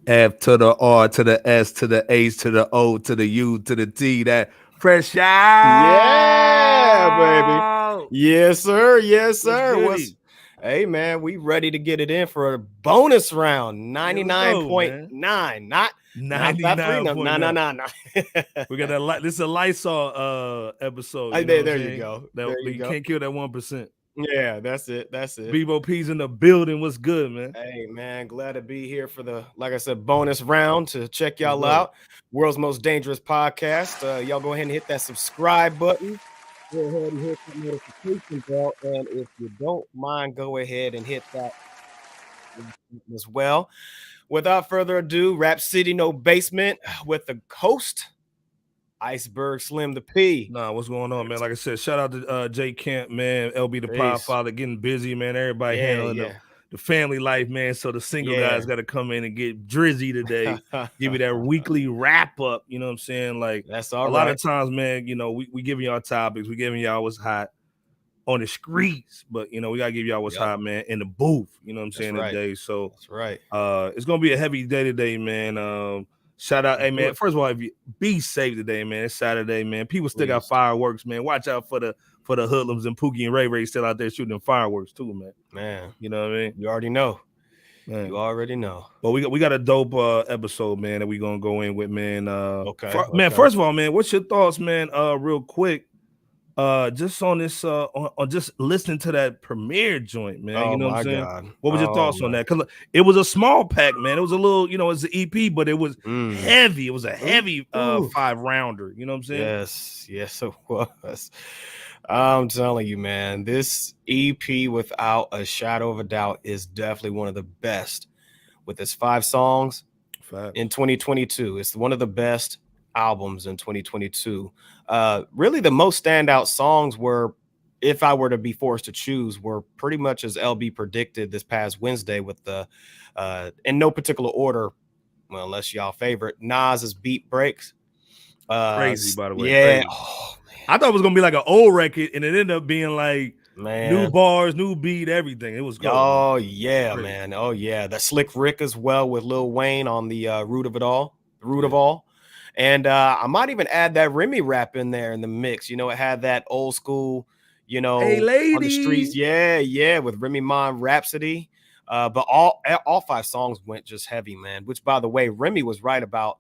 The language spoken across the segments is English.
F to the R to the S to the H to the O to the U to the T. That fresh Yeah, baby. out. Yes, sir. Yes, What's sir. goody? Hey, man, we ready to get it in for a bonus round. Yeah, let's go, man. 99.9. Not that three. No, no, no, 99.9. no, no. We got that. This is a Lysol episode. You know There, what I'm there you saying? go. That There you you go. can't kill that 1%. Yeah, that's it. That's it. Bebo P's in the building. What's good, man? Hey, man, glad to be here for the, like I said, bonus round to check Let's y'all go. out. World's most dangerous podcast. Y'all go ahead and hit that subscribe button. Go ahead and hit that notification bell. And if you don't mind, go ahead and hit that as well. Without further ado, Rap City No Basement with the host, Iceberg Slim the P. Nah, what's going on, man? Like I said, shout out to Jay Camp, man. LB the Peace. Podfather getting busy, man. Everybody Yeah, handling yeah. the family life, man. So the single Yeah. guys got to come in and get drizzy today. Give you that weekly wrap up. You know what I'm saying? Like That's all a right. lot of times, man, you know, we giving y'all topics, we giving y'all what's hot on the streets, but you know, we gotta give y'all what's hot, man, in the booth. You know what I'm saying right. today. So That's right. It's gonna be a heavy day today, man. Shout out, hey man. First of all, if you be safe today, man. It's Saturday, man. People still got fireworks, man. Watch out for the hoodlums and Pookie and Ray Ray still out there shooting fireworks too, man. Man, you know what I mean? You already know. Man. You already know. But we got a dope episode, man, that we gonna go in with, man. Okay. Man, first of all, man, what's your thoughts, man? Real quick. Just on this on just listening to that premiere joint, man. Oh, you know what my I'm saying? God. What was your thoughts on that? Because it was a small pack, man. It was a little, you know, it's an EP, but it was heavy. It was a heavy 5-rounder. You know what I'm saying? Yes, it was. I'm telling you, man, this EP, without a shadow of a doubt, is definitely one of the best with its 5 songs in 2022. It's one of the best albums in 2022. Really, the most standout songs were, if I were to be forced to choose, were pretty much as LB predicted this past Wednesday with the, in no particular order, well, unless y'all favorite, Nas's Beat Breaks. Crazy, by the way. Yeah. Crazy. Oh, man. I thought it was gonna be like an old record, and it ended up being like new bars, new beat, everything. It was cool. Oh, yeah, man. Oh, yeah. The Slick Rick as well with Lil Wayne on the root of it all. The root of all. And I might even add that Remy rap in there in the mix. You know, it had that old school, you know, hey, lady. on the streets. Yeah, with Remy Ma Rhapsody. But all 5 songs went just heavy, man. Which, by the way, Remy was right about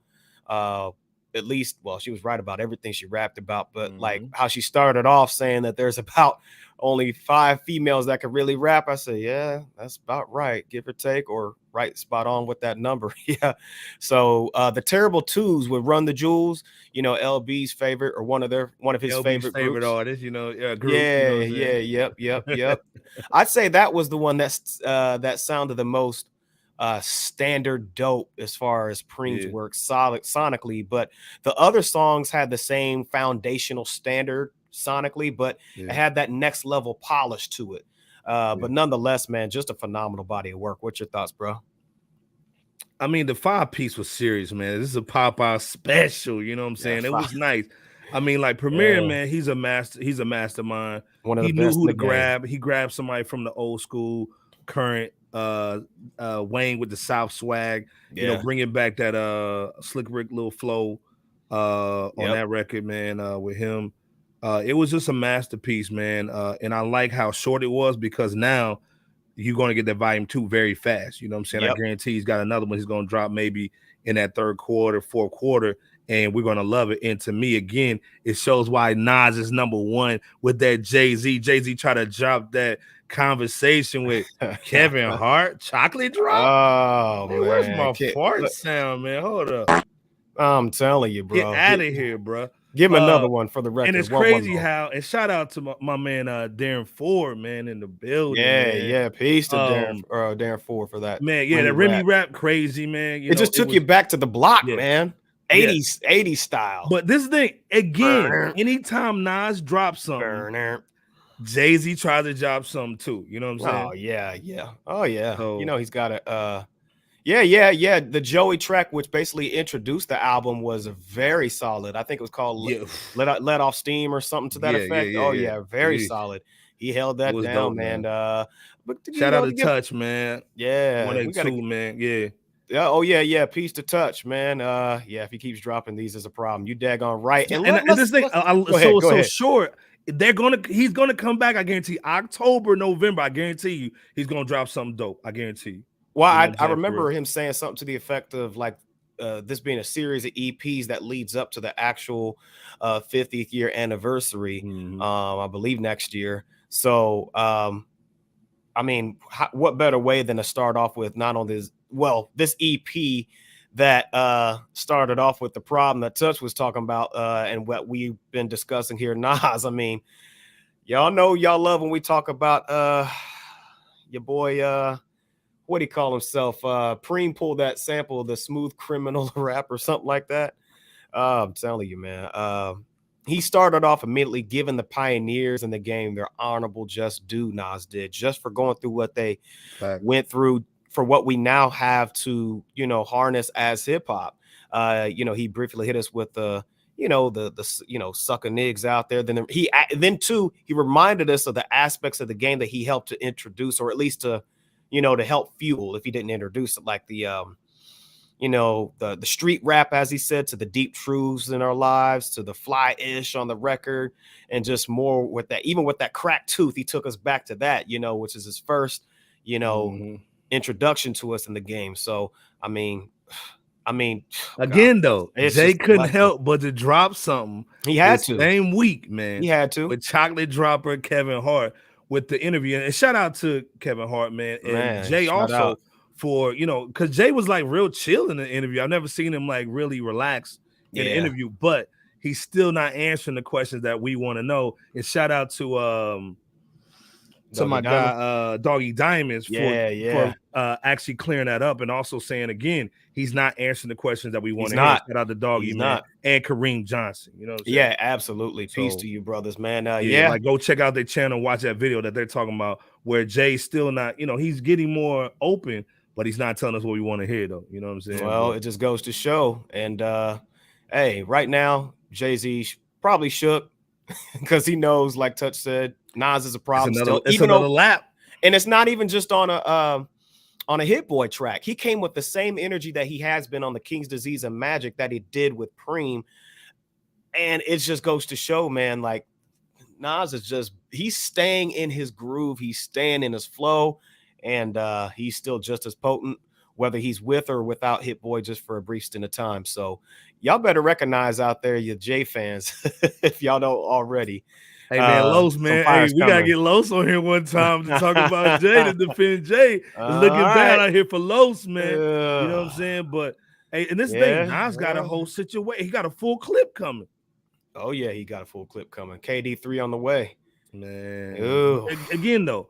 at least, well, she was right about everything she rapped about, but like how she started off saying that there's about only 5 females that could really rap. I said, yeah, that's about right, give or take, or right spot on with that number. Yeah. So the Terrible Twos would Run the Jewels, you know, LB's favorite, or one of his LB's favorite artists, you know, group, yeah, you know yep. I'd say that was the one that's that sounded the most standard dope as far as Preem's work, solid sonically, but the other songs had the same foundational standard sonically, but it had that next level polish to it. But nonetheless, man, just a phenomenal body of work. What's your thoughts, bro? I mean, the 5-piece was serious, man. This is a Popeye special, you know what I'm saying? It was nice. I mean, like Premier, man, he's a mastermind. One of he the knew best who to in the game. grab. He grabbed somebody from the old school, current Wayne with the South swag, you know, bringing back that Slick Rick little flow on that record, man, with him. It was just a masterpiece, man. And I like how short it was, because now you're going to get that volume 2 very fast. You know what I'm saying? I guarantee he's got another one he's going to drop maybe in that 3rd quarter, 4th quarter, and we're going to love it. And to me, again, it shows why Nas is number 1 with that Jay-Z. Jay-Z tried to drop that conversation with Kevin Hart, chocolate drop. Oh, hey, where's my fart sound, man? Hold up. I'm telling you, bro. Get out of here, bro. Give him another one for the record. And it's crazy how, and shout out to my man Darren Ford, man, in the building. Yeah. Peace to Darren Ford for that. Man, yeah, that Remy rap crazy, man. It just took you back to the block, man. 80s style. But this thing, again, anytime Nas drops something, Jay-Z tries to drop something too. You know what I'm saying? Oh, yeah. So, you know, he's got a Yeah. The Joey track, which basically introduced the album, was very solid. I think it was called Let Off Steam or something to that effect. Very solid. He held that down, dope, man. But shout out to Touch, man. Yeah. 182, man. Yeah. Yeah. Oh yeah. Peace to Touch, man. Yeah. If he keeps dropping these, is a problem. You daggone right. And and this thing, go ahead. so short. He's gonna come back. I guarantee. October, November. I guarantee you, he's gonna drop something dope. I guarantee you. Well, I remember him saying something to the effect of like this being a series of EPs that leads up to the actual 50th year anniversary. I believe next year. So, I mean, what better way than to start off with not only this EP that started off with the problem that Touch was talking about and what we've been discussing here. Nas, I mean, y'all know y'all love when we talk about your boy what do you call himself? Preem pulled that sample of the Smooth Criminal rap or something like that. I'm telling you, man. He started off immediately giving the pioneers in the game their honorable just due. Nas did, just for going through what they went through for what we now have to, harness as hip hop. He briefly hit us with the sucker niggas out there. Then he reminded us of the aspects of the game that he helped to introduce, or at least to help fuel, if he didn't introduce it, like the street rap, as he said, to the deep truths in our lives, to the fly-ish on the record, and just more with that, even with that cracked tooth, he took us back to that, which is his first, introduction to us in the game. So, I mean, again, though, Jay couldn't help but to drop something. He had to. Same week, man. He had to. With Chocolate Dropper, Kevin Hart, with the interview. And shout out to Kevin Hart, man. And Jay also for, because Jay was like real chill in the interview. I've never seen him like really relaxed in the interview, but he's still not answering the questions that we want to know. And shout out to my guy Doggy Diamonds for actually clearing that up, and also saying again he's not answering the questions that we want to hear. Shout out to Doggy, man, and Kareem Johnson. Yeah, absolutely. Peace to you, brothers, man. Like go check out their channel, watch that video that they're talking about where Jay's still not, he's getting more open, but he's not telling us what we want to hear, though. You know what I'm saying? Well, it just goes to show. And hey, right now Jay-Z probably shook because he knows, like Touch said, Nas is a problem. It's another lap, and it's not even just on a Hit Boy track. He came with the same energy that he has been on the King's Disease and Magic that he did with Preem, and it just goes to show, man. Like Nas is he's staying in his groove, he's staying in his flow, and he's still just as potent, whether he's with or without Hit Boy, just for a brief stint of time. So y'all better recognize out there, you Jay fans, if y'all don't already. Hey man, Los, man. Hey, we gotta get Los on here one time to talk about Jay, to defend Jay. It's looking bad out here for Los, man. You know what I'm saying? But hey, and this thing, Nas got a whole situation. He got a full clip coming. Oh yeah, he got a full clip coming. KD3 on the way, man. Again, though,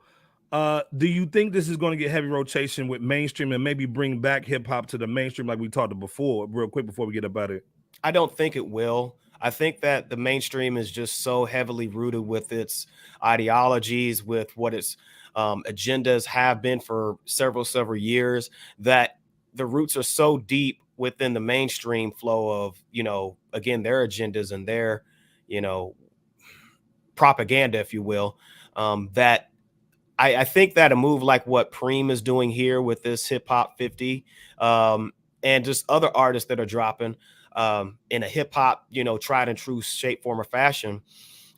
do you think this is going to get heavy rotation with mainstream and maybe bring back hip hop to the mainstream like we talked about before? Real quick before we get about it, I don't think it will. I think that the mainstream is just so heavily rooted with its ideologies, with what its agendas have been for several years, that the roots are so deep within the mainstream flow of, again, their agendas and their, propaganda, if you will, that I think that a move like what Preem is doing here with this Hip Hop 50 and just other artists that are dropping, in a hip hop, tried and true shape, form, or fashion,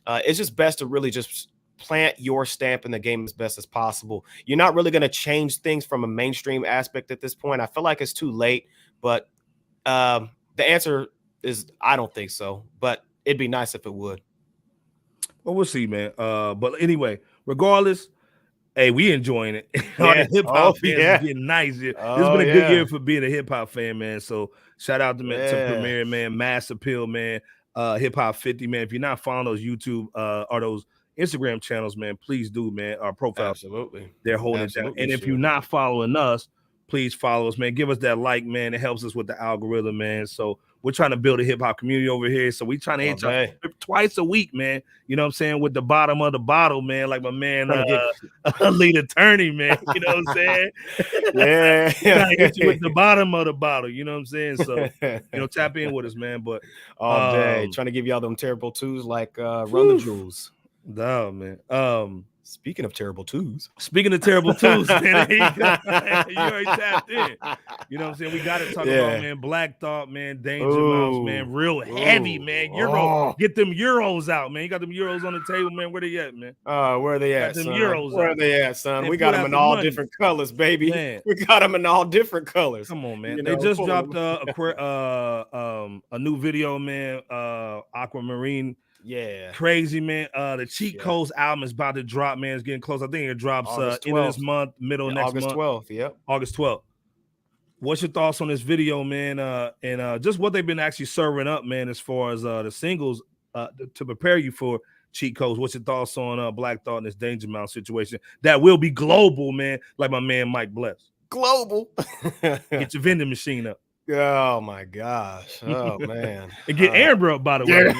it's just best to really just plant your stamp in the game as best as possible. You're not really going to change things from a mainstream aspect at this point. I feel like it's too late, but the answer is I don't think so, but it'd be nice if it would. Well, we'll see, man. But anyway, regardless, hey, we enjoying it. All the hip hop fans is getting nice. This has been a good year for being a hip hop fan, man. So shout out to Premier, man, Mass Appeal, man, Hip Hop 50, man. If you're not following those YouTube or those Instagram channels, man, please do, man. Our profile, absolutely, they're holding it down. And if you're not following us, please follow us, man. Give us that like, man. It helps us with the algorithm, man. So we're trying to build a hip hop community over here. So we're trying to hit y'all twice a week, man. You know what I'm saying? With the bottom of the bottle, man. Like my man, lead attorney, man. You know what I'm saying? Yeah. Trying to hit you with the bottom of the bottle. You know what I'm saying? So, tap in with us, man. But all day trying to give y'all them terrible twos like Run the Jewels. No, man. Speaking of terrible twos. Speaking of terrible twos, man, you already tapped in. You know what I'm saying? We got to talk about, man, Black Thought, man, Danger Mouse, man, real heavy, man. Get them euros out, man. You got them euros on the table, man. Where they at, man? Where are they at, them son? Euros where out. are they at, son? Man, we got them in all different colors, baby. Man. We got them in all different colors. Come on, man. They just dropped a new video, man. Aquamarine. Yeah. Crazy, man. The Cheat Codes album is about to drop, man. It's getting close. I think it drops end of this month, middle next August month. 12th, yep. August 12th. What's your thoughts on this video, man? And just what they've been actually serving up, man, as far as the singles to prepare you for Cheat Codes. What's your thoughts on Black Thought and this Danger Mouse situation that will be global, man, like my man Mike Bless? Global. Get your vending machine up. Oh my gosh. Oh man. And get Amber up, by the way.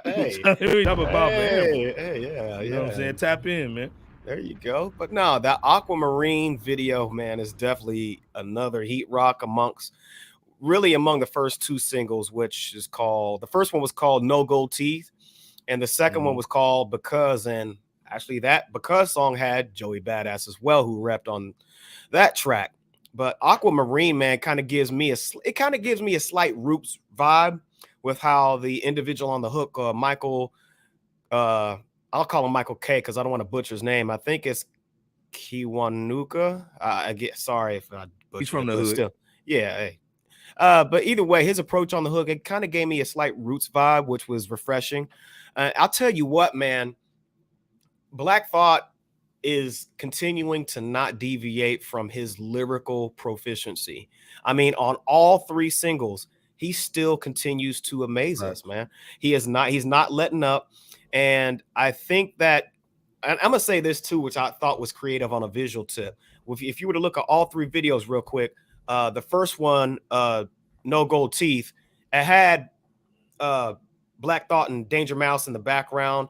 Hey, talk about hey, yeah. You know what I'm saying? Tap in, man. There you go. But no, that Aquamarine video, man, is definitely another heat rock among the first two singles, which is called, the first one was called No Gold Teeth, and the second one was called Because. And actually that Because song had Joey Badass as well, who rapped on that track. But Aquamarine, man, kind of gives me a slight Roots vibe with how the individual on the hook, Michael, I'll call him Michael K because I don't want to butcher his name. I think it's Kiwanuka. Sorry if I butchered. He's from the hood. Still, yeah. Hey. But either way, his approach on the hook, it kind of gave me a slight Roots vibe, which was refreshing. I'll tell you what, man, Black Thought is continuing to not deviate from his lyrical proficiency. I mean, on all three singles, he still continues to amaze us, man. He's not letting up. And I think that, and I'm gonna say this too, which I thought was creative on a visual tip. If you were to look at all three videos real quick, the first one, No Gold Teeth, it had Black Thought and Danger Mouse in the background.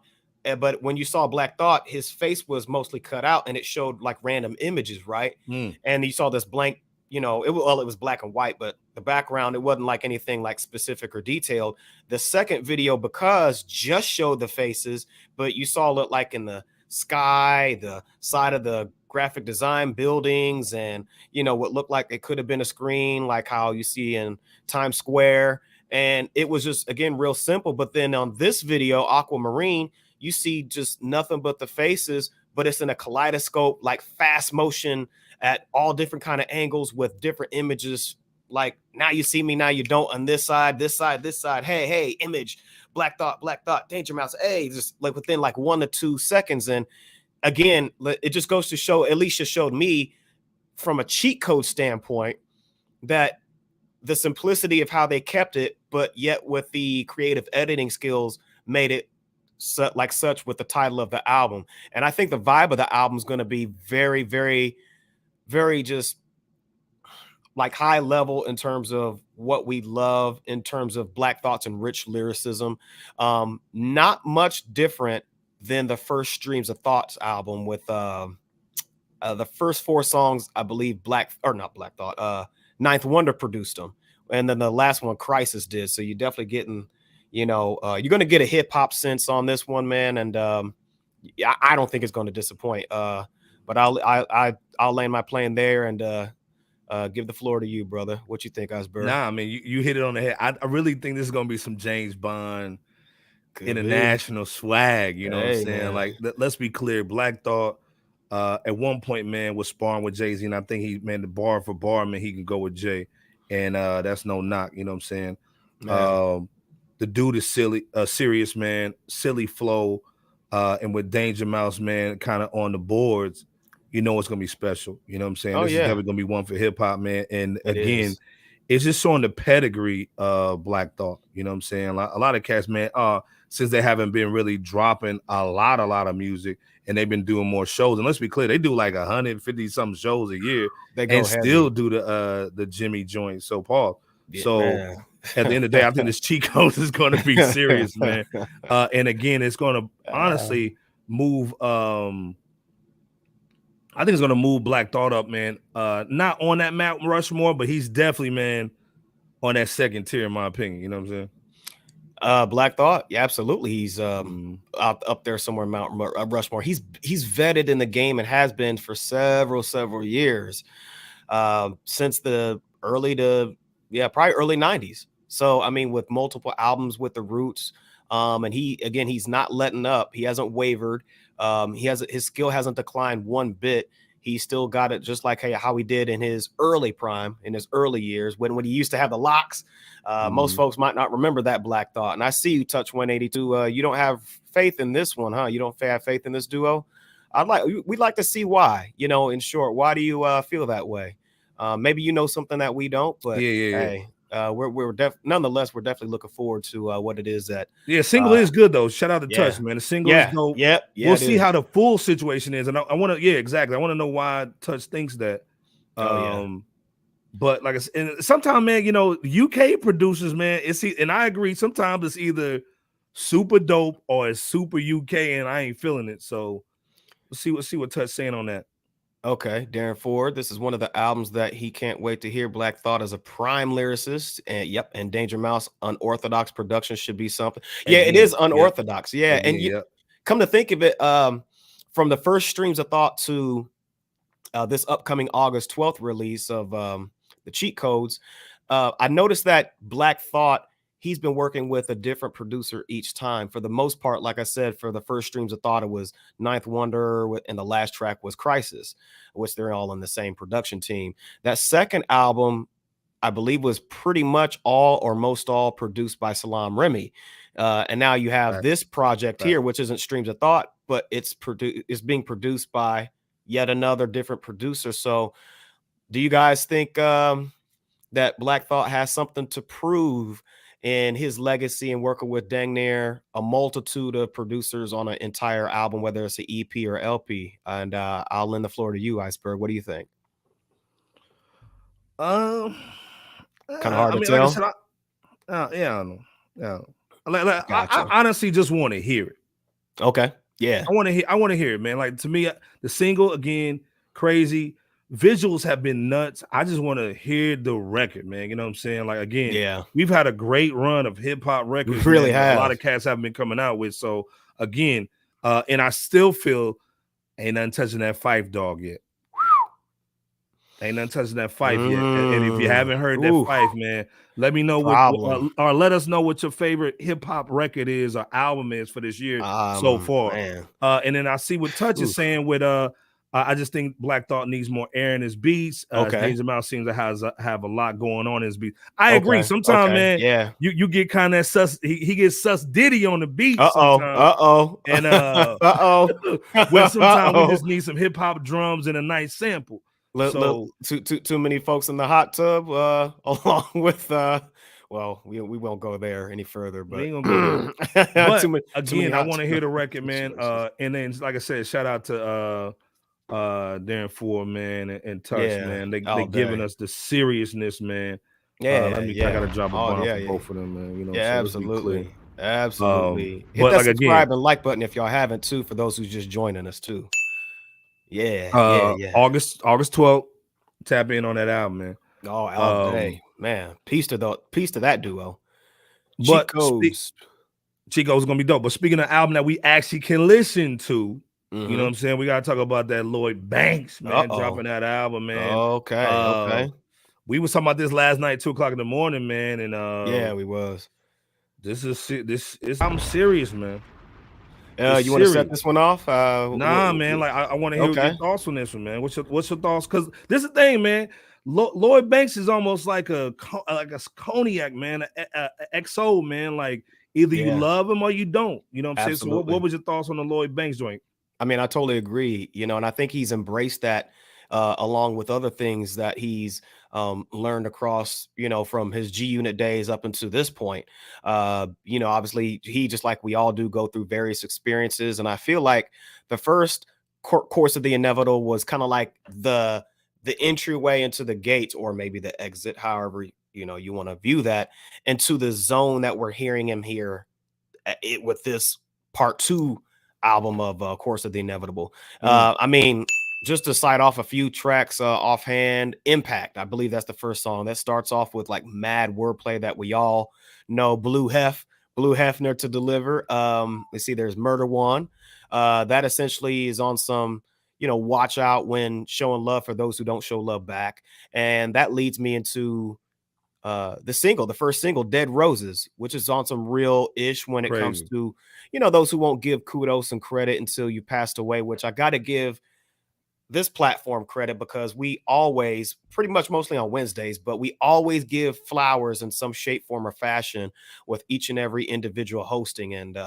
But when you saw Black Thought, his face was mostly cut out and it showed like random images, right? And you saw this blank, it was black and white, but the background, it wasn't like anything like specific or detailed. The second video, Because, just showed the faces, but you saw it like in the sky, the side of the graphic design buildings, and what looked like it could have been a screen, like how you see in Times Square. And it was just, again, real simple. But then on this video, Aquamarine, you see just nothing but the faces, but it's in a kaleidoscope, like fast motion at all different kind of angles with different images. Like, now you see me, now you don't, on this side, this side, this side. Hey, image, Black Thought, Danger Mouse. Hey, just like within like 1 to 2 seconds. And again, it just goes to show, at least it showed me from a cheat code standpoint, that the simplicity of how they kept it, but yet with the creative editing skills, made it such with the title of the album. And I think the vibe of the album is going to be very, very, very just like high level in terms of what we love in terms of Black Thoughts and rich lyricism. Not much different than the first Streams of Thoughts album with the first 4 songs, I believe not Black Thought, Ninth Wonder produced them. And then the last one Crisis did. So you're definitely getting, you're going to get a hip hop sense on this one, man. And I don't think it's going to disappoint. But I'll land my plane there and give the floor to you, brother. What you think, Osborne? Nah, I mean, you hit it on the head. I really think this is going to be some James Bond international swag. You know what I'm saying? Man. Like, let's be clear. Black Thought at one point, man, was sparring with Jay-Z. And I think the bar for bar, man, he can go with Jay. And that's no knock. You know what I'm saying? The dude is serious, man, silly flow. And with Danger Mouse, man, kind of on the boards, it's going to be special. You know what I'm saying? This is definitely going to be one for hip hop, man. And again, it's just showing the pedigree of Black Thought. You know what I'm saying? A lot of cats, man, since they haven't been really dropping a lot of music, and they've been doing more shows. And let's be clear, they do like 150 something shows a year, and still do the Jimmy joint. So Paul. Yeah, so man. At the end of the day, I think this cheat code is going to be serious, man. And again, it's going to honestly move. I think it's going to move Black Thought up, man. Not on that Mount Rushmore, but he's definitely, man, on that second tier, in my opinion. You know what I'm saying? Black Thought, yeah, absolutely. He's up there somewhere, Mount Rushmore. He's vetted in the game and has been for several years, since the probably early '90s. So I mean, with multiple albums with the Roots, and he's not letting up. He hasn't wavered. His skill hasn't declined one bit. He still got it just like how he did in his early prime, in his early years when he used to have the locks. Most folks might not remember that Black Thought. And I see you, Touch 182. You don't have faith in this one, huh? You don't have faith in this duo? We'd like to see why. In short, why do you feel that way? Maybe you know something that we don't, but hey, nonetheless, we're definitely looking forward to what it is that. Single is good though. Shout out to Touch, man. The single is dope. Yeah, we'll see how the full situation is, and I want to, exactly. I want to know why Touch thinks that. But like I said, and sometimes, man, UK producers, man, and I agree. Sometimes it's either super dope or it's super UK, and I ain't feeling it. So let's see what Touch saying on that. Okay, Darren Ford. This is one of the albums that he can't wait to hear. Black Thought is a prime lyricist, and Danger Mouse unorthodox production should be something. It is unorthodox. And come to think of it, from the first Streams of Thought to this upcoming August 12th release of the Cheat Codes, I noticed that Black Thought, he's been working with a different producer each time. For the most part, like I said, for the first Streams of Thought, it was Ninth Wonder, and the last track was Crisis, which they're all on the same production team. That second album, I believe, was pretty much all or most all produced by Salaam Remi. And now you have this project here, which isn't Streams of Thought, but it's being produced by yet another different producer. So do you guys think that Black Thought has something to prove in his legacy and working with dang near a multitude of producers on an entire album, whether it's an EP or LP? And I'll lend the floor to you, Iceberg. What do you think? Kind of hard to tell. Like I said, I don't know. I honestly just want to hear it. Okay. Yeah. I want to hear it, man. Like, to me, the single, again, crazy. Visuals have been nuts. I just want to hear the record, man. You know what I'm saying? Like, again, we've had a great run of hip hop records. We really have. A lot of cats haven't been coming out with. So again, and I still feel ain't nothing touching that Fife dog yet. Ain't nothing touching that Fife yet. And if you haven't heard that Fife, man, let me know or let us know what your favorite hip hop record is or album is for this year so far. And then I see what Touch is saying with I just think Black Thought needs more air in his beats. Danger Mouse seems to have a lot going on in his beats. I agree. Sometimes, man, you get kind of sus. He gets sus Diddy on the beat. And when sometimes we just need some hip hop drums and a nice sample. Too many folks in the hot tub, along with well, we won't go there any further, but we ain't gonna go there. But again, I want to hear the record, man. And then, like I said, shout out to Darren Ford, man, and Touch, man. They giving us the seriousness, man. I gotta drop a bomb for both of them, man. So absolutely. Hit but that subscribe and like button if y'all haven't too, for those who's just joining us too. August 12th, tap in on that album, man. All day, man. Peace to that duo. But Chico's gonna be dope. But speaking of album that we actually can listen to, you know what I'm saying? We gotta talk about that Lloyd Banks, man, dropping that album, man. Okay. We was talking about this last night, 2:00 in the morning, man, and we was. I'm serious, man. You want to set this one off? Nah, man. Like, I want to hear your thoughts on this one, man. What's your thoughts? Because this is the thing, man. Lloyd Banks is almost like a cognac, man, a XO, man. Like, either you love him or you don't. You know what I'm saying? So what was your thoughts on the Lloyd Banks joint? I mean, I totally agree. And I think he's embraced that along with other things that he's learned across, from his G Unit days up until this point. Obviously, he, just like we all do, go through various experiences. And I feel like the first Course of the Inevitable was kind of like the entryway into the gates, or maybe the exit, however you want to view that, into the zone that we're hearing him here with this part 2 album of Course of the Inevitable. I mean, just to cite off a few tracks offhand, Impact, I believe that's the first song that starts off with like mad wordplay that we all know. Blue Hef Blue Hefner to deliver. Let's see, there's Murder One. That essentially is on some, watch out when showing love for those who don't show love back. And that leads me into the first single, Dead Roses, which is on some real ish when it comes to, those who won't give kudos and credit until you passed away, which I got to give this platform credit because we always, pretty much mostly on Wednesdays, but we always give flowers in some shape, form, or fashion with each and every individual hosting. And,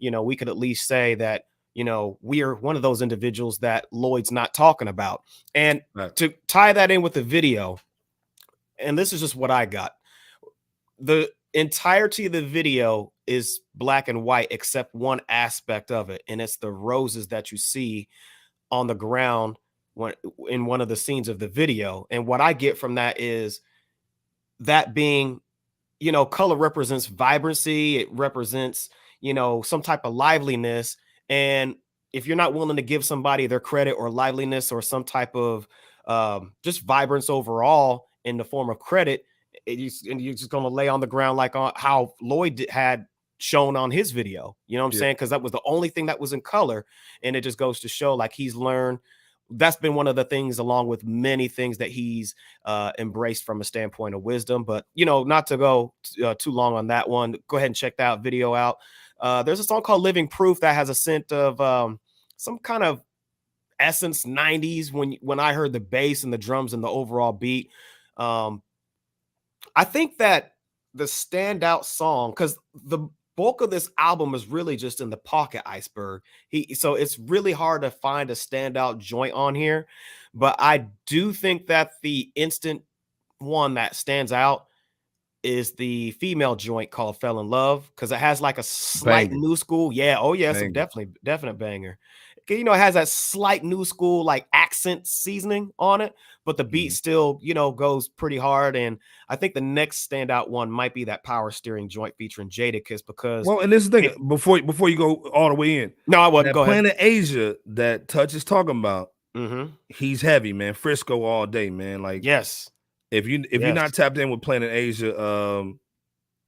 we could at least say that, we are one of those individuals that Lloyd's not talking about. And to tie that in with the video, and this is just what I got. The entirety of the video is black and white, except one aspect of it. And it's the roses that you see on the ground in one of the scenes of the video. And what I get from that is that being, color represents vibrancy. It represents, some type of liveliness. And if you're not willing to give somebody their credit or liveliness or some type of just vibrance overall in the form of credit, you're just going to lay on the ground like on how Lloyd had shown on his video, you know what I'm saying? Because that was the only thing that was in color. And it just goes to show like he's learned. That's been one of the things, along with many things that he's embraced from a standpoint of wisdom. But, not to go too long on that one, go ahead and check that video out. There's a song called Living Proof that has a scent of some kind of Essence 90s when I heard the bass and the drums and the overall beat. I think that the standout song, because the bulk of this album is really just in the Pocket Iceberg. So it's really hard to find a standout joint on here. But I do think that the instant one that stands out is the female joint called Fell in Love, because it has like a slight new school. Yeah. Oh, yeah. It's a definite banger. It has that slight new school like accent seasoning on it, but the beat still, goes pretty hard. And I think the next standout one might be that Power Steering joint featuring Jadakiss, because and this is the thing, before you go all the way in. No, I wasn't. Go ahead. Planet Asia that Touch is talking about, he's heavy, man. Frisco all day, man. Like, yes. If you're not tapped in with Planet Asia,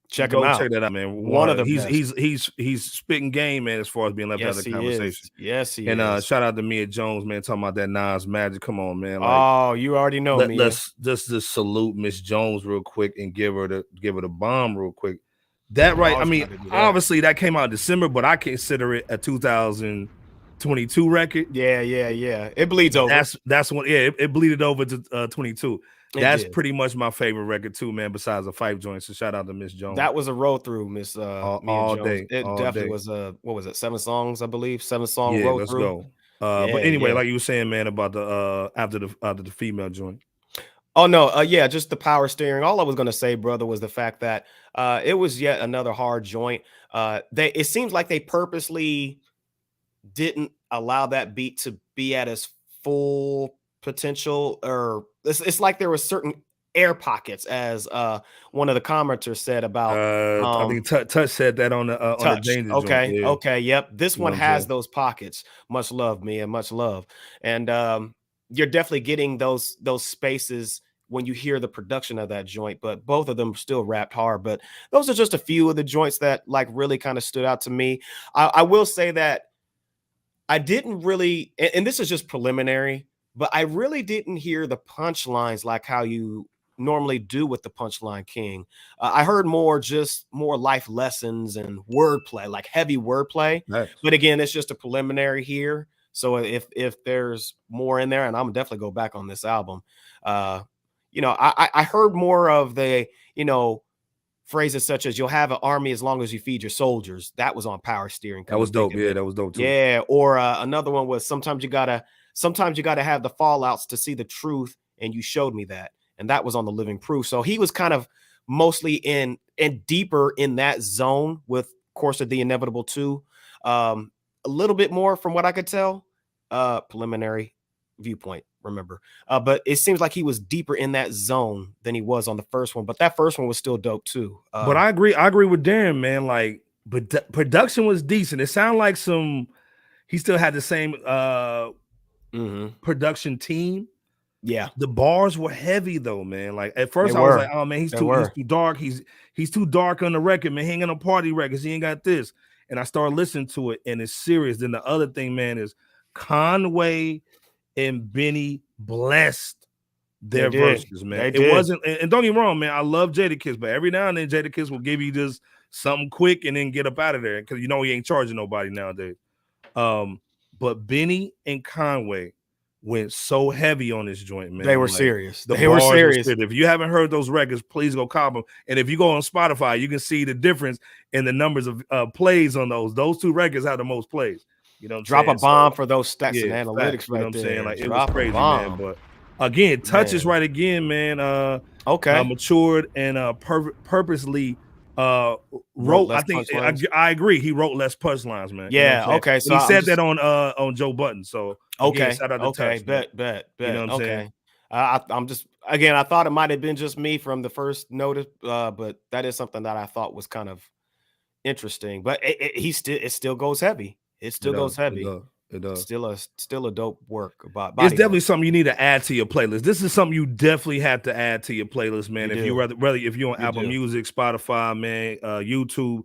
check him out. Check that out, man. One of the he's spitting game, man, as far as being left out of the conversation. Yes, he is. And shout out to Mia Jones, man, talking about that Nas magic. Come on, man. Like, you already know me. Let's just salute Miss Jones real quick and give her the bomb real quick. That right. I mean, obviously that came out in December, but I consider it a 2022 record. Yeah. It bleeds over. That's one. Yeah, it bleeded over to 22. That's pretty much my favorite record too, man. Besides the Fife joint, so shout out to Miss Jones. That was a roll through, Miss all Jones. Day. It all definitely day. was what was it? 7 songs, I believe. 7-song roll let's through. Go. But anyway, like you were saying, man, about the after the female joint. Oh no, just the Power Steering. All I was gonna say, brother, was the fact that it was yet another hard joint. It seems like they purposely didn't allow that beat to be at its full potential, or it's like there were certain air pockets, as one of the commenters said about. I think Touch said that on the Danger okay joint. Okay, yep, this one has those pockets. Much love, Mia, much love. And you're definitely getting those spaces when you hear the production of that joint, but both of them still rapped hard. But those are just a few of the joints that like really kind of stood out to me. I will say that I didn't really, and this is just preliminary, but I really didn't hear the punchlines like how you normally do with the Punchline King. I heard more life lessons and wordplay, like heavy wordplay. Nice. But again, it's just a preliminary here. So if there's more in there, and I'm definitely go back on this album, I heard more of the, phrases such as "you'll have an army as long as you feed your soldiers." That was on Power Steering. That was dope. Yeah, that was dope too. Yeah. Or another one was sometimes you gotta have the fallouts to see the truth, and you showed me that. And that was on the Living Proof. So he was kind of mostly in and deeper in that zone with Course of the Inevitable 2. A little bit more from what I could tell. Preliminary viewpoint, remember. But it seems like he was deeper in that zone than he was on the first one. But that first one was still dope too. But I agree with Darren, man. Like, but production was decent. It sounded like he still had the same production team. Yeah. The bars were heavy though, man. Like at first They I was were. like, oh man, he's They too were. dark. He's too dark on the record, man. He ain't got no party records. He ain't got this. And I started listening to it, and it's serious. Then the other thing, man, is Conway and Benny blessed their verses, man. It wasn't, and don't get me wrong, man. I love Jadakiss, but every now and then Jadakiss will give you just something quick and then get up out of there because you know he ain't charging nobody nowadays. But Benny and Conway went so heavy on this joint, man. They were like, serious. The they were serious. If you haven't heard those records, please go cop them. And if you go on Spotify, you can see the difference in the numbers of plays on those. Those two records have the most plays. You know, Drop a bomb for those stats and analytics, you know right what I'm there. saying? Like Drop it was crazy, man. But again, Touch is right again, man. Matured and purposely wrote. I think I agree. He wrote less punchlines, man. Yeah. You know okay. So he said that on Joe Budden. So again, shout out to Touch. Bet. You know what I'm saying? I'm just again. I thought it might have been just me from the first notice, but that is something that I thought was kind of interesting. But it still goes heavy. It still goes heavy. It does. Still a dope work about. It's definitely something you need to add to your playlist. This is something you definitely have to add to your playlist, man. If you're on Apple Music, Spotify, man, YouTube,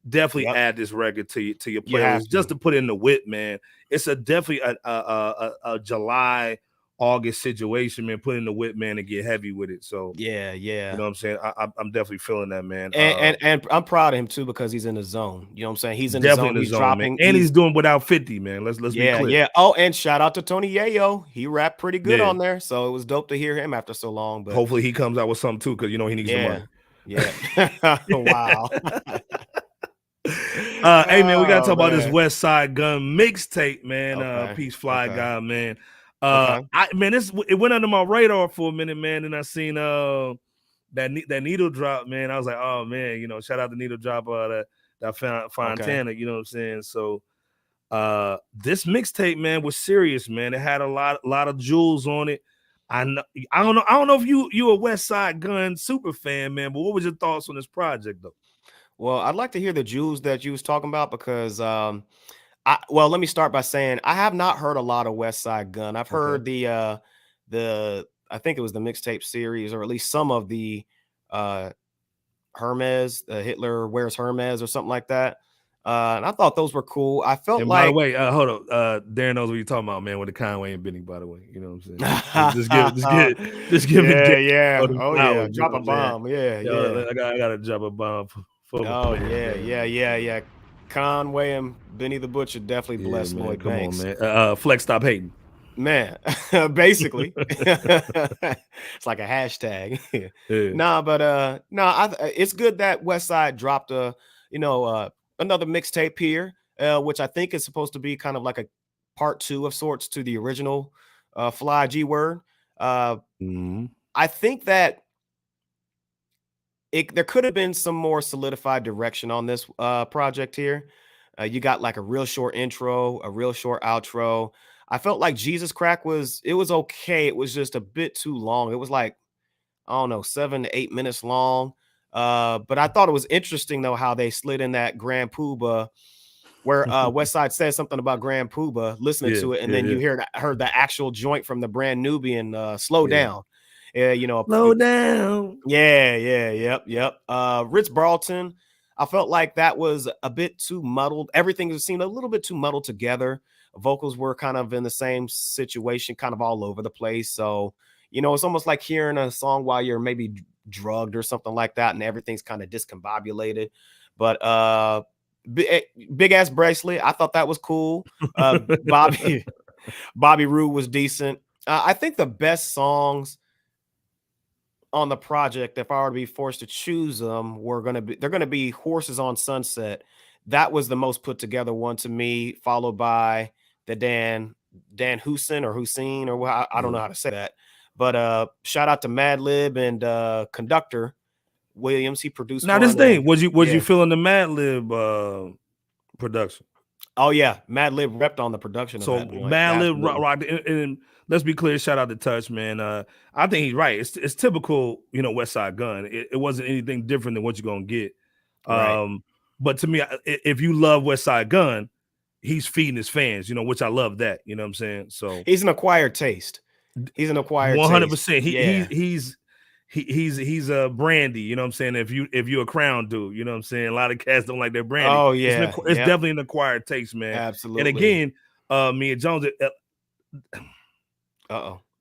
definitely add this record to your playlist just to put in the whip, man. It's definitely a July, August situation, man. Put in the whip, man, and get heavy with it. So yeah, you know what I'm saying. I'm definitely feeling that, man. And I'm proud of him too because he's in the zone. You know what I'm saying? He's in definitely the zone. He's dropping, man. And he's doing without 50, man. Let's be clear. Yeah. Oh, and shout out to Tony Yayo. He rapped pretty good on there, so it was dope to hear him after so long. But hopefully he comes out with something too, because you know he needs the money. Yeah. Wow. Hey man, we gotta talk about this Westside Gunn mixtape, man. Peace Fly Guy, man. It went under my radar for a minute, man. And I seen that needle drop, man. I was like, oh man, you know, shout out to needle drop that Fontana, you know what I'm saying? So this mixtape, man, was serious, man. It had a lot of jewels on it. I don't know if you a Westside Gunn super fan, man, but what was your thoughts on this project though? Well, I'd like to hear the jewels that you was talking about because let me start by saying I have not heard a lot of Westside Gunn. I've heard the I think it was the mixtape series, or at least some of the Hermes, Hitler Wears Hermes or something like that. And I thought those were cool. I felt and like, by the way, hold up, Darren knows what you're talking about, man, with the Conway and Benny, by the way. You know what I'm saying? just give yeah. Oh yeah, drop a bomb. Yeah. I gotta drop a bomb for yeah. Conway and Benny the Butcher definitely blessed Lloyd Banks. Come on, man. Flex, stop hating. Man, basically. It's like a hashtag. It's good that Westside dropped another mixtape here, which I think is supposed to be kind of like a part 2 of sorts to the original Fly G Word. I think that there could have been some more solidified direction on this project here. You got like a real short intro, a real short outro. I felt like Jesus Crack was okay. It was just a bit too long. It was like, I don't know, 7 to 8 minutes long. But I thought it was interesting though how they slid in that Grand Poobah, where Westside says something about Grand Poobah, listening to it, and then you heard the actual joint from the Brand Nubian, Slow Down. Slow down. Yep. Ritz Barlton, I felt like that was a bit too muddled. Everything seemed a little bit too muddled together. Vocals were kind of in the same situation, kind of all over the place. So, it's almost like hearing a song while you're maybe drugged or something like that, and everything's kind of discombobulated. But Big Ass Bracelet, I thought that was cool. Bobby Roode was decent. I think the best songs on the project, if I were to be forced to choose them, they're gonna be Horses on Sunset. That was the most put together one to me, followed by the Dan Hussein or I don't know how to say that. But shout out to Madlib and Conductor Williams. He produced. Now this thing, was you feeling the Madlib production? Oh yeah, Madlib repped on the production. So Madlib rocked, and let's be clear. Shout out to Touch, man. I think he's right. It's typical, Westside Gunn. It wasn't anything different than what you're gonna get. Right. But to me, if you love Westside Gunn, he's feeding his fans, which I love that. You know what I'm saying? So he's an acquired taste. He's an acquired taste. 100%. He's a brandy, you know what I'm saying? If you're a Crown dude, you know what I'm saying? A lot of cats don't like their brandy. Oh yeah, it's definitely an acquired taste, man. Absolutely. And again, me and Jones,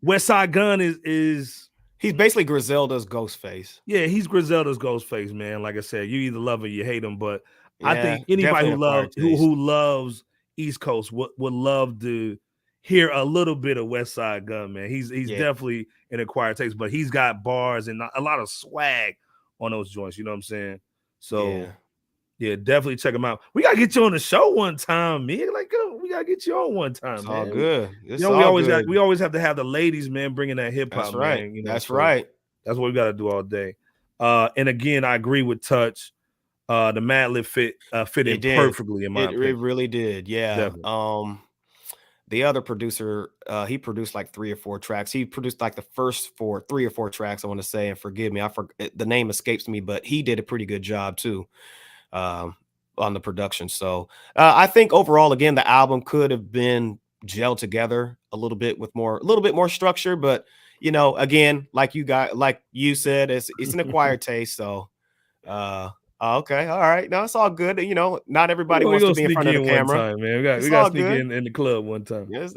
Westside Gunn is he's basically Griselda's Ghostface. Yeah, he's Griselda's Ghostface, man. Like I said, you either love or you hate him, but I think anybody who loves East Coast would love to hear a little bit of Westside Gunn, man. He's definitely an acquired taste, but he's got bars and a lot of swag on those joints. You know what I'm saying? So yeah, definitely check him out. We gotta get you on the show one time, man. Like, we gotta get you on one time, it's man. All good. We always have to have the ladies, man, bringing that hip hop. That's right. Man, you know, That's right. That's what we gotta do all day. And again, I agree with Touch. The Madlib fit in perfectly in my opinion. It really did. Yeah. Definitely. The other producer, he produced like 3 or 4 tracks. He produced like the first 3 or 4 tracks, I want to say, and forgive me, the name escapes me, but he did a pretty good job too on the production. So I think overall, again, the album could have been gelled together a little bit more structure, but you know, again, like you said, it's an acquired taste. So okay, all right. No, it's all good. You know, not everybody wants to be in front of the camera. Time, man. We got to sneak in the club one time. Yes.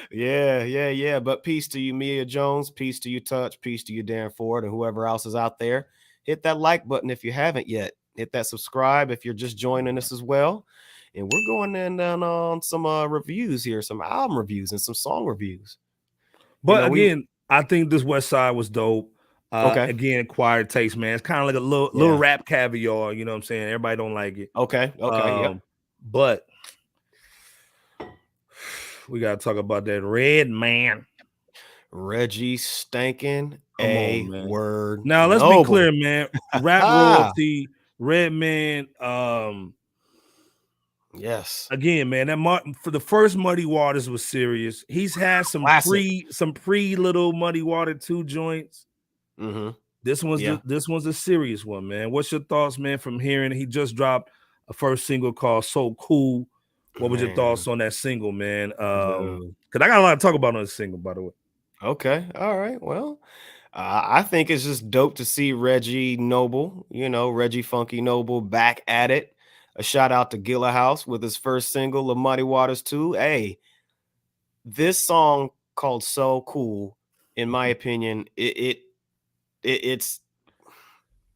yeah. But peace to you, Mia Jones. Peace to you, Touch. Peace to you, Darren Ford, and whoever else is out there. Hit that like button if you haven't yet. Hit that subscribe if you're just joining us as well. And we're going in on some reviews here, some album reviews and some song reviews. But again, I think this Westside was dope. Again, acquired taste, man. It's kind of like a little rap caviar, you know what I'm saying? Everybody don't like it. But we gotta talk about that Redman. Reggie Stankin' word. Now let's be clear, man. Rap royalty, Redman. Yes. Again, man, that for the first Muddy Waters was serious. He's had some pre little Muddy Water 2 joints. Mm-hmm. This one's a serious one, man. What's your thoughts, man? From hearing he just dropped a first single called "So Cool." What was your thoughts on that single, man? Because I got a lot to talk about on this single, by the way. Okay, all right. Well, I think it's just dope to see Reggie Noble, Reggie Funky Noble back at it. A shout out to Gilla House with his first single of Muddy Waters 2. Hey, this song called "So Cool," in my opinion, it's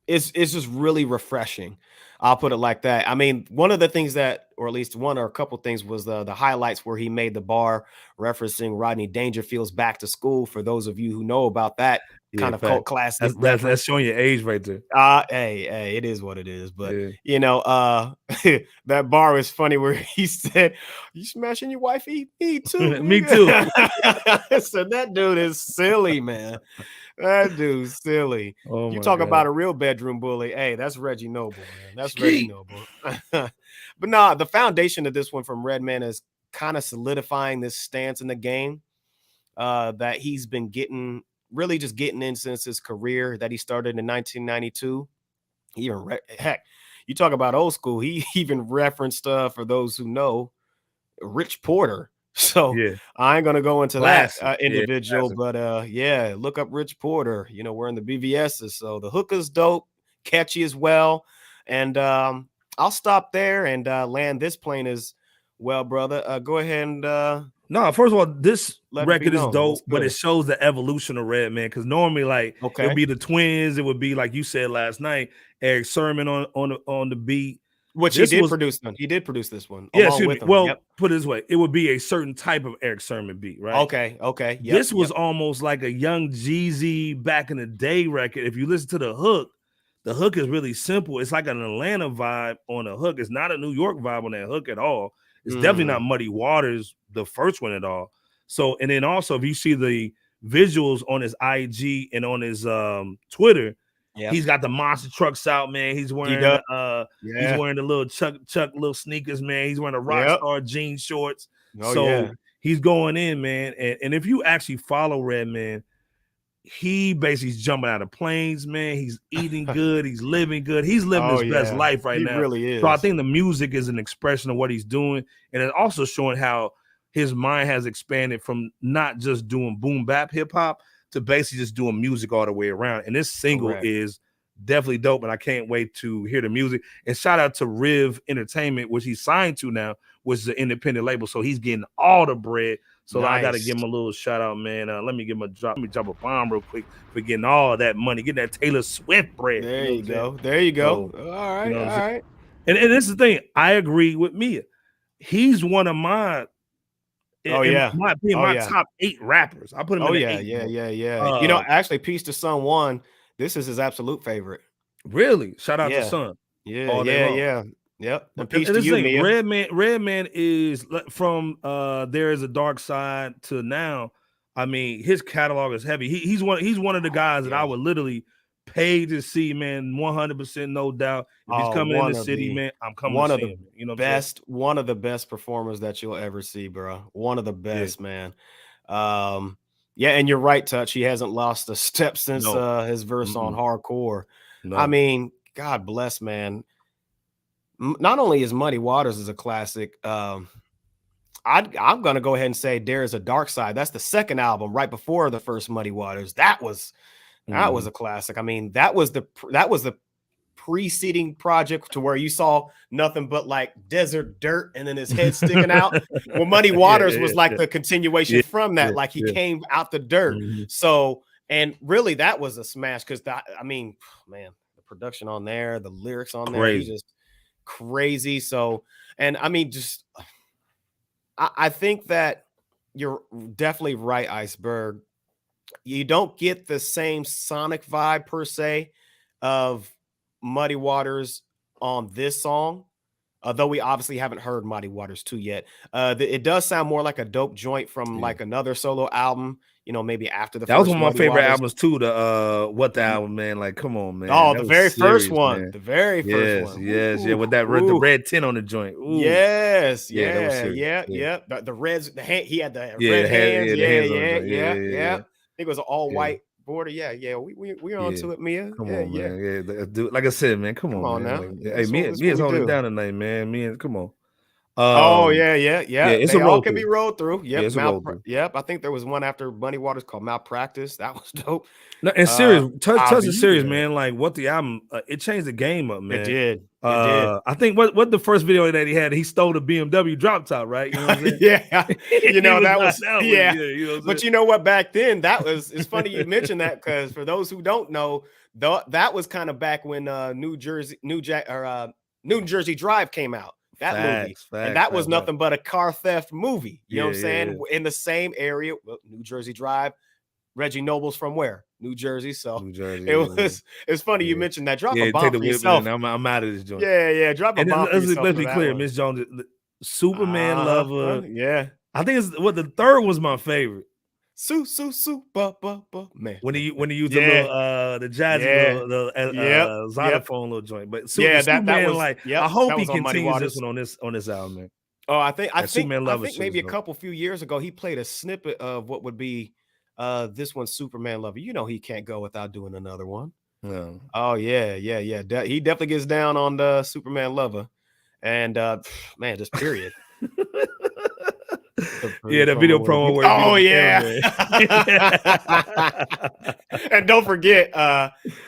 just really refreshing. I'll put it like that. I mean, one of the things that, or at least one or a couple things, was the highlights where he made the bar referencing Rodney Dangerfield's "Back to School." For those of you who know about that kind of cult classic, that's showing your age right there. Hey, it is what it is. But that bar is funny where he said, "You smashing your wife? Me too. Me too." So that dude is silly, man. That dude's silly. You talk about a real bedroom bully. Hey, that's Reggie Noble, man. That's Reggie Noble. But nah, the foundation of this one from Redman is kind of solidifying this stance in the game that he's been getting in since his career that he started in 1992. Heck, you talk about old school. He even referenced, for those who know, Rich Porter. So I ain't gonna go into that individual, but look up Rich Porter. We're in the BVSs, so the hook is dope, catchy as well. And I'll stop there and land this plane as well, brother. Go ahead and no, first of all, this record is dope, but it shows the evolution of Redman. Because normally, like, it would be the twins, it would be like you said last night, Eric Sermon on the beat. Which he did produce this one. Yeah, put it this way, it would be a certain type of Eric Sermon beat, right? Okay. Yep, this was almost like a Young Jeezy back in the day record. If you listen to the hook is really simple. It's like an Atlanta vibe on the hook. It's not a New York vibe on that hook at all. It's definitely not Muddy Waters, the first one at all. So, and then also, if you see the visuals on his IG and on his Twitter, he's got the monster trucks out, man. He's wearing he's wearing the little Chuck little sneakers, man. He's wearing the Rockstar jean shorts. He's going in, man. And if you actually follow Redman, he basically is jumping out of planes, man. He's eating good. He's living good. He's living his best life right now. He really is. So I think the music is an expression of what he's doing, and it's also showing how his mind has expanded from not just doing boom bap hip hop to basically just doing music all the way around. And this single is definitely dope, and I can't wait to hear the music. And shout out to Riv Entertainment, which he's signed to now, which is an independent label. So he's getting all the bread. So I got to give him a little shout out, man. Let me give him a drop. Let me drop a bomb real quick for getting all that money, getting that Taylor Swift bread. There you go. There you go. So, all right. All right. And this is the thing. I agree with Mia. He's one of my my top 8 rappers. I put him in the 8. Yeah. You know, actually, Peace to Son 1. This is his absolute favorite. Really? Shout out to Son. Yeah. Yep. And peace to you, Mia. Redman is from There Is a Dark Side to now. I mean, his catalog is heavy. He's one of the guys that I would literally pay to see, man. 100%, no doubt. If he's coming in the city, man, I'm coming to see him. You know, one of the best performers that you'll ever see, bro. One of the best, man. Yeah, and you're right, Touch. He hasn't lost a step since his verse on Hardcore. No. I mean, God bless, man. Not only is Muddy Waters is a classic, I'm gonna go ahead and say There Is a Dark Side. That's the second album, right before the first Muddy Waters. That was a classic. I mean, that was the preceding project to where you saw nothing but like desert dirt and then his head sticking out. Well, Muddy Waters was like the continuation from that, like he came out the dirt. So, and really that was a smash because I mean, man, the production on there, the lyrics on there, he's just crazy. So, and I mean, just I think that you're definitely right, Iceberg. You don't get the same sonic vibe per se of Muddy Waters on this song, although we obviously haven't heard Muddy Waters 2 yet. It does sound more like a dope joint from like another solo album, you know, maybe after the that was one of my favorite albums too. The What the album, man? Like, come on, man. Oh, the very first one. Man. The very first one. Yes, with that the red tint on the joint. Ooh. Yes, yeah. The reds, the hand, he had the red hands. Yeah. I think it was an all white border. Yeah. We're on to it, Mia. Come on, man. Yeah, dude, like I said, man. Come on man. Now. Like, hey, Mia's holding it down tonight, man. Mia, come on. It's a roll can be rolled through. Yep, it's a roll through. Yep. I think there was one after Muddy Waters called Malpractice. That was dope. No, and serious, touch is serious, man. Like what the album, it changed the game up, man. It did. I think what the first video that he stole the BMW drop top, right? You know what I'm saying? Yeah. You know that was you know but you know what? Back then, it's funny you mentioned that because for those who don't know, that was kind of back when New Jersey Drive came out. That movie. And that was nothing but a car theft movie. You know what I'm saying? In the same area, New Jersey Drive. Reggie Noble's from where? New Jersey. So it's funny you mentioned that. Drop a bomb for yourself. I'm out of this joint. Yeah. Drop a bomb for yourself. Let's be clear, Miss Jones, Superman lover. Yeah. I think it's the third was my favorite. Man. When he used the jazzy xylophone little joint, but Superman, that was like I hope he continues this one on this album, man. Oh, I think maybe a couple few years ago he played a snippet of what would be this one's Superman Lover. You know he can't go without doing another one. No. Oh yeah. He definitely gets down on the Superman Lover, and man, just period. The video promo where and don't forget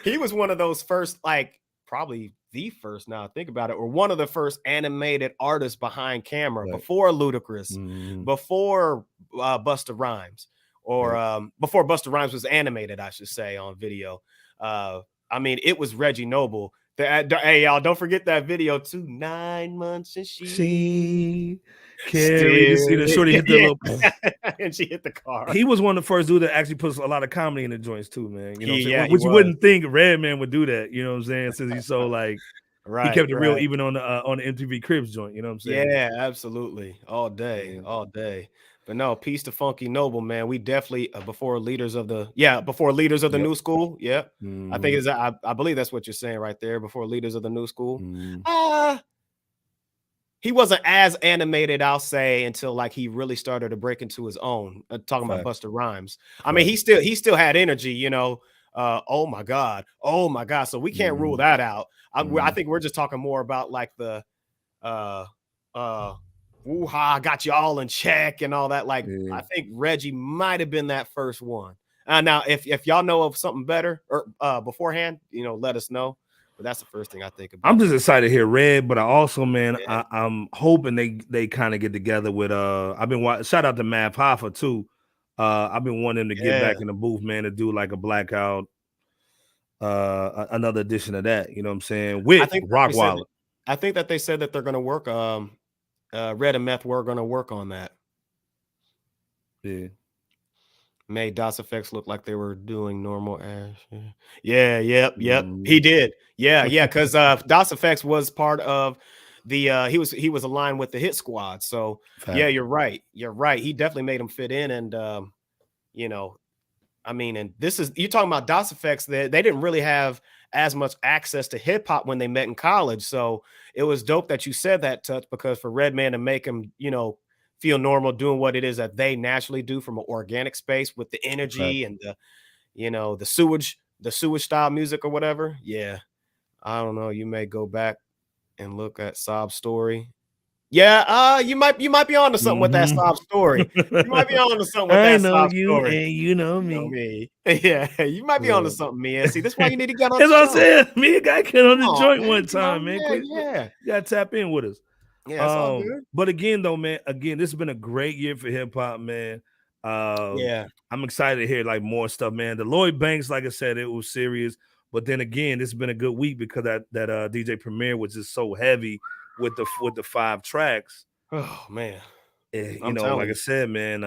he was one of those first, like probably the first, now I think about it, or one of the first animated artists behind camera, before Ludacris, before Busta Rhymes, or before Busta Rhymes was animated, I should say, on video. I mean, it was Reggie Noble. Hey, y'all, don't forget that video too. 9 months and she carried. You see the shorty hit the little and she hit the car. He was one of the first dudes that actually puts a lot of comedy in the joints too, man. You know what I'm saying? Which you wouldn't think Redman would do that, you know what I'm saying? Since he's so like he kept it real even on the MTV Cribs joint, you know what I'm saying? Yeah, absolutely. All day. But no, peace to Funky Noble, man. We definitely before leaders of the new school. Yeah. I think I believe that's what you're saying right there. Before leaders of the new school. He wasn't as animated, I'll say, until like he really started to break into his own. Talking about Busta Rhymes. I mean, he still had energy, you know. Oh my God. So we can't rule that out. I think we're just talking more about like the woo-ha, got you all in check and all that. Like, Yeah. I think Reggie might have been that first one. Now, if y'all know of something better or beforehand, let us know. But that's the first thing I think about. I'm just excited to hear Red, but I also, man, Yeah. I'm hoping they kind of get together with I've been watching. Shout out to Mav Hoffa too. I've been wanting to get back in the booth, man, to do like a blackout, another edition of that. You know what I'm saying? With Rockwaller. I think that they said that they're going to work. Red and Meth were going to work on that. Yeah. Made DOS Effects look like they were doing normal ash. Yeah, yep. He did. Yeah, because DOS Effects was part of the he was aligned with the Hit Squad. So yeah, you're right. He definitely made him fit in, and I mean, and this is, you're talking about DOS Effects, they didn't really have as much access to hip hop when they met in college. So it was dope that you said that, Touch, because for Redman to make him, feel normal doing what it is that they naturally do from an organic space with the energy and the sewage style music or whatever. Yeah. I don't know. You may go back and look at Sob Story. Yeah, you might be on to something with that Sob Story. You might be on to something with that Sob Story. And you know me. Yeah, you might be on to something, man. See, that's why you need to get on the show. That's what I said. Me and guy get on the joint man, one time, man. Yeah. You gotta tap in with us. Yeah, it's all good. But again, though, man, this has been a great year for hip hop, man. I'm excited to hear like more stuff, man. The Lloyd Banks, like I said, it was serious. But then again, this has been a good week because that DJ Premier was just so heavy with the 5 tracks. Oh man, like I said, man,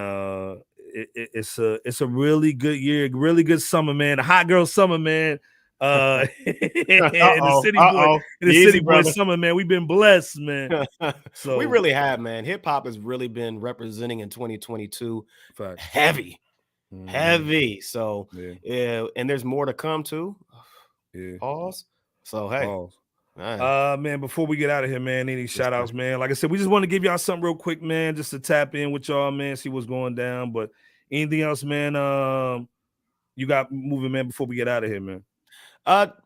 it's a really good year, really good summer, man. A hot girl summer, man. The city boy summer, man. We've been blessed, man. So we really have, man. Hip hop has really been representing in 2022 heavy. So and there's more to come too. Pause. So hey. Man, before we get out of here, man, any shout outs, man? Like I said, we just want to give y'all something real quick, man, just to tap in with y'all, man, see what's going down. But anything else, man, you got moving, man, before we get out of here, man?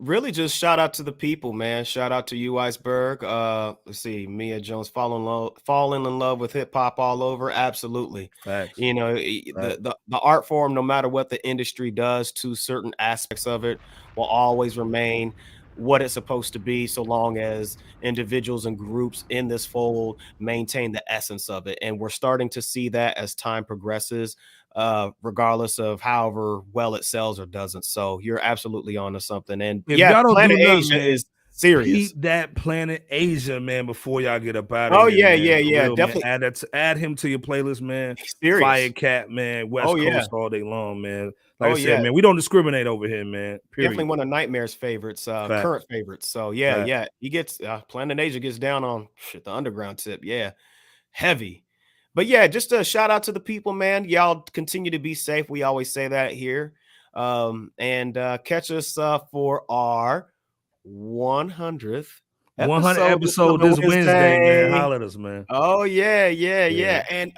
Really just shout out to the people, man. Shout out to you, Iceberg. Let's see, Mia Jones falling in love with hip hop all over. Absolutely. Facts. The art form, no matter what the industry does to certain aspects of it, will always remain what it's supposed to be, so long as individuals and groups in this fold maintain the essence of it. And we're starting to see that as time progresses, regardless of however well it sells or doesn't. So you're absolutely onto something. And if y'all don't Planet do nothing, Asia man, is serious. Keep that Planet Asia, man, before y'all get up out of here. Yeah, real, definitely. Man. Add him to your playlist, man. Serious. Firecat, man. West Coast all day long, man. Like I said, man, we don't discriminate over here, man. Period. Definitely one of Nightmare's favorites, current favorites. So yeah. He gets Planet Asia gets down on the underground tip. Yeah, heavy. But yeah, just a shout out to the people, man. Y'all continue to be safe. We always say that here. And catch us for our 100th episode this Wednesday, man. Holler at us, man. Oh yeah. And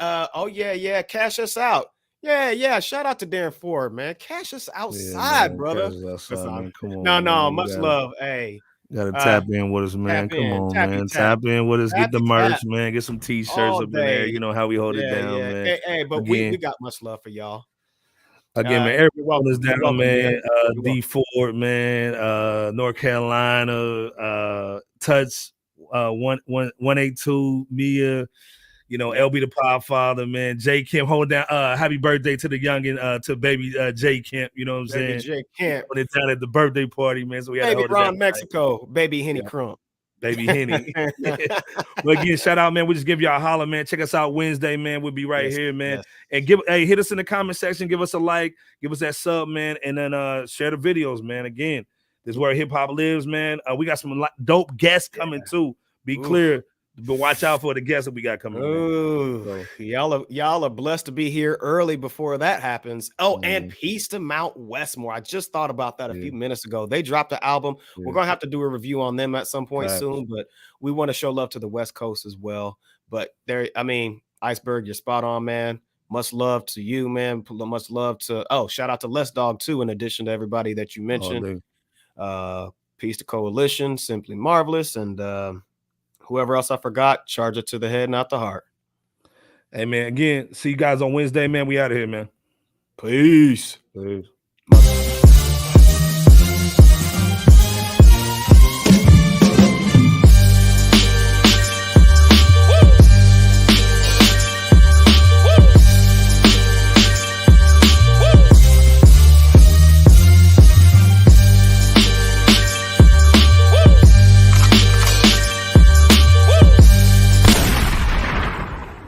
cash us out. Yeah. Shout out to Darren Ford, man. Cash us outside, man, brother. Cash us outside, man. Come on. No. Much love. Hey. Gotta tap in with us, man. Come on, man. Tap in with us. Get the merch, man. Get some t-shirts up in there. You know how we hold it down, man. Hey, but we got much love for y'all. Again, man, everyone is down, man. D Ford, man. North Carolina, Touch, 182, Mia. LB the Podfather, man. J Kemp, hold down. Happy birthday to the youngin, to baby J Kemp. You know what I'm saying? J Kemp. When it's down at the birthday party, man. So we had baby to hold Ron it down. Mexico, baby Henny Crump. Baby Henny. But again, shout out, man. We just give y'all a holler, man. Check us out Wednesday, man. We'll be right here, man. And hit us in the comment section, give us a like, give us that sub, man, and then share the videos, man. Again, this is where hip hop lives, man. We got some dope guests coming too. Be clear. But watch out for the guests that we got coming. So. Y'all are blessed to be here early before that happens. And peace to Mount Westmore. I just thought about that a few minutes ago. They dropped the album. We're gonna have to do a review on them at some point soon, but we want to show love to the West Coast as well. But Iceberg, you're spot on, man. Much love to you, man. Much love to shout out to Les Dog too, in addition to everybody that you mentioned. Peace to Coalition, Simply Marvelous, and whoever else I forgot, charge it to the head, not the heart. Hey, man, again, see you guys on Wednesday, man. We out of here, man. Peace. Peace.